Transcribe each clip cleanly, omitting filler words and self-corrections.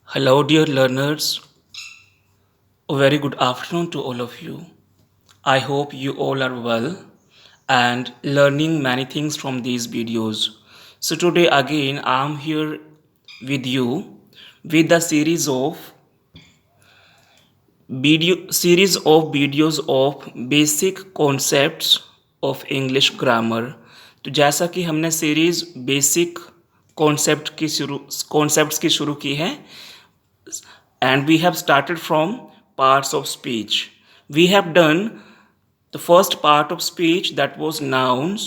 Hello, dear learners. A very good afternoon to all of you. I hope you all are well and learning many things from these videos. So, today again, I'm here with you with the series of videos of basic concepts of English grammar. तो जैसा कि हमने series basic concepts की शुरू की है, and we have started from parts of speech. We have done the first part of speech, that was nouns.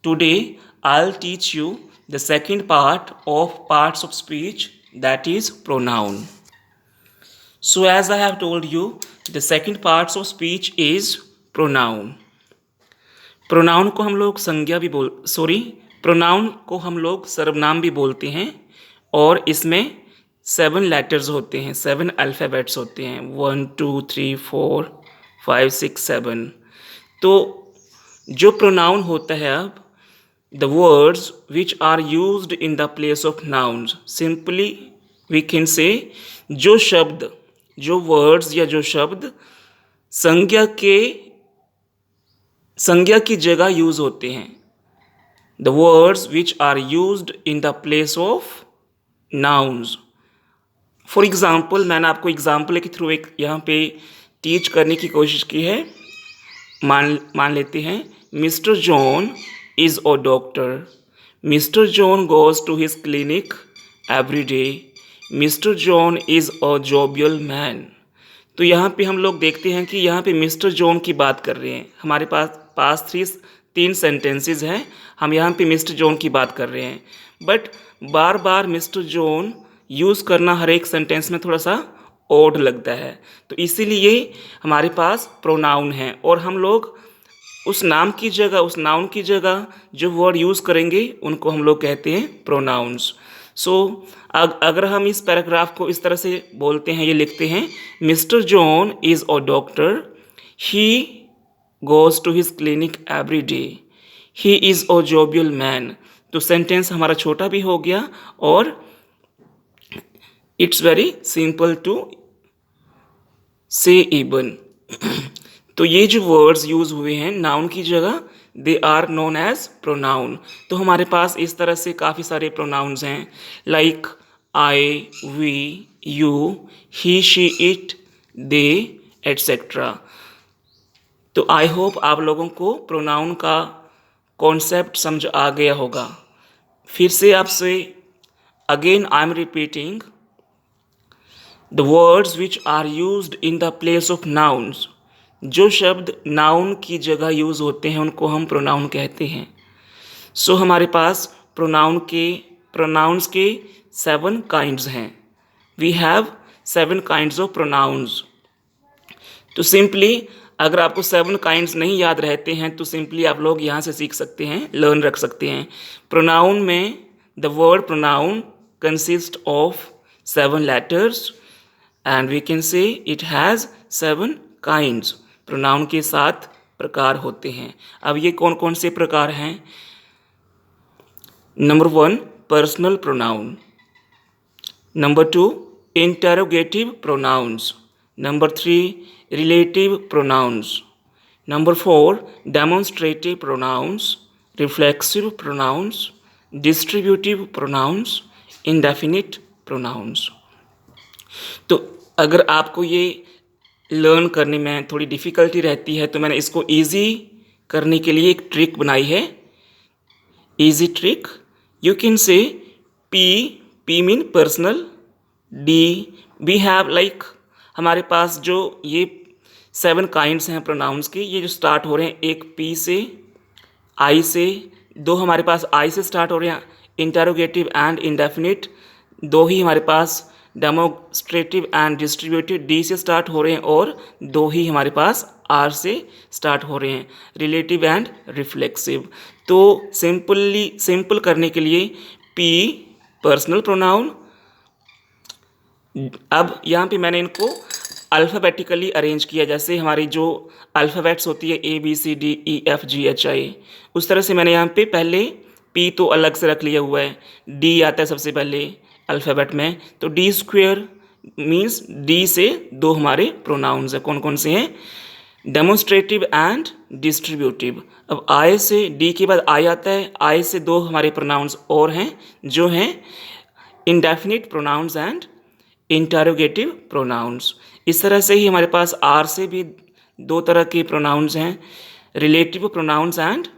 Today I'll teach you the second part of parts of speech, that is pronoun. So as I have told you, the second parts of speech is pronoun. Pronoun को हम लोग pronoun को हम लोग सर्वनाम भी बोलते हैं और इसमें 7 लेटर्स होते हैं, 7 अल्फ़ाबेट्स होते हैं, 1 2 3 4 5 6 7। तो जो प्रोनाउन होता है, अब the words which are used in the place of nouns, simply we can say जो वर्ड्स या जो शब्द संज्ञा की जगह यूज होते हैं, the words which are used in the place of nouns. For example, मैंने आपको एग्जाम्पल के थ्रू एक यहाँ पे टीच करने की कोशिश की है। मान लेते हैं, mister John is a doctor, mister John goes to his clinic every day, mister John is a jovial man. तो यहाँ पे हम लोग देखते हैं कि यहाँ पे मिस्टर जॉन की बात कर रहे हैं। हमारे पास तीन सेंटेंसेस हैं, हम यहाँ पे मिस्टर जॉन की बात कर रहे हैं, but bar bar mister John use करना हर एक सेंटेंस में थोड़ा सा ऑड लगता है, तो इसीलिए हमारे पास प्रोनाउन है और हम लोग उस नाउन की जगह जो वर्ड यूज़ करेंगे उनको हम लोग कहते हैं प्रोनाउंस। सो अगर हम इस पैराग्राफ को इस तरह से बोलते हैं, ये लिखते हैं, mister John is a doctor, he goes to his clinic every day, he is a jovial man. तो सेंटेंस हमारा छोटा भी हो गया और it's very simple to say even. तो ये जो वर्ड्स यूज़ हुए हैं नाउन की जगह, they are known as pronoun. तो हमारे पास इस तरह से काफ़ी सारे प्रोनाउंस हैं, like I, we, you, he, she, it, they, etcetera. तो आई होप आप लोगों को प्रोनाउन का कॉन्सेप्ट समझ आ गया होगा। फिर से आपसे again I am repeating, the words which are used in the place of nouns, जो शब्द नाउन की जगह यूज़ होते हैं उनको हम प्रोनाउन कहते हैं। सो हमारे पास प्रोनाउंस के 7 काइंड्स हैं। We have 7 kinds of pronouns. तो सिंपली अगर आपको 7 काइंड्स नहीं याद रहते हैं तो सिंपली आप लोग यहाँ से सीख सकते हैं, लर्न रख सकते हैं। प्रोनाउन में the word pronoun consist of 7 letters and we can say it has 7 kinds. Pronoun के 7 प्रकार होते हैं। अब ये कौन कौन से प्रकार हैं? Number 1, personal pronoun. Number 2, interrogative pronouns. Number 3, relative pronouns. Number 4, demonstrative pronouns, reflexive pronouns, distributive pronouns, indefinite pronouns. तो अगर आपको ये लर्न करने में थोड़ी डिफ़िकल्टी रहती है तो मैंने इसको ईजी करने के लिए एक ट्रिक बनाई है। Easy trick, you can say P mean personal, D we have like, हमारे पास जो ये 7 काइंड्स हैं प्रोनाउंस के, ये जो स्टार्ट हो रहे हैं एक पी से, आई से, 2 हमारे पास आई से स्टार्ट हो रहे हैं, इंटरोगेटिव एंड इंडेफिनिट 2 ही हमारे पास, डेमोन्स्ट्रेटिव एंड डिस्ट्रीब्यूटिव डी से स्टार्ट हो रहे हैं और 2 ही हमारे पास आर से स्टार्ट हो रहे हैं, रिलेटिव एंड रिफ्लेक्सिव। तो सिंपल करने के लिए पी पर्सनल प्रोनाउन। अब यहाँ पे मैंने इनको अल्फ़ाबेटिकली अरेंज किया, जैसे हमारी जो अल्फ़ाबेट्स होती है A B C D E F G H I, उस तरह से मैंने यहाँ पे पहले पी तो अलग से रख लिया हुआ है, डी आता है सबसे पहले, अल्फ़ाबेट में। तो डी स्क्वेयर मीन्स डी से दो हमारे प्रोनाउंस हैं। कौन कौन से हैं? Demonstrative and distributive. अब आई से डी के बाद आई आता है, आई से दो हमारे प्रोनाउंस और हैं जो हैं indefinite pronouns and interrogative pronouns. इस तरह से ही हमारे पास आर से भी दो तरह के प्रोनाउंस हैं, relative pronouns and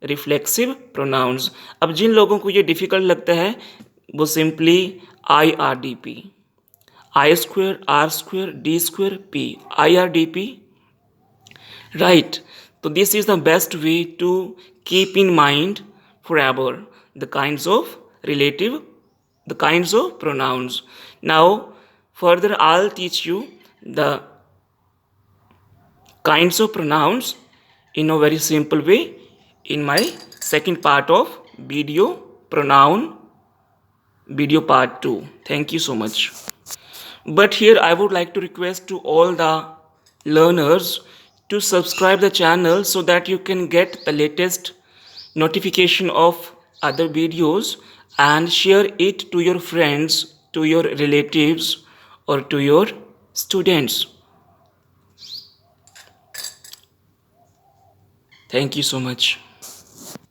reflexive pronouns. अब जिन लोगों को ये डिफ़िकल्ट लगता है वो simply I R D P, I square R square D square P, I R D P, right? So this is the best way to keep in mind forever the kinds of relative, the kinds of pronouns. Now further I'll teach you the kinds of pronouns in a very simple way in my second part of video pronoun video part 2. Thank you so much. But here I would like to request to all the learners to subscribe the channel so that you can get the latest notification of other videos and share it to your friends, to your relatives or to your students. Thank you so much.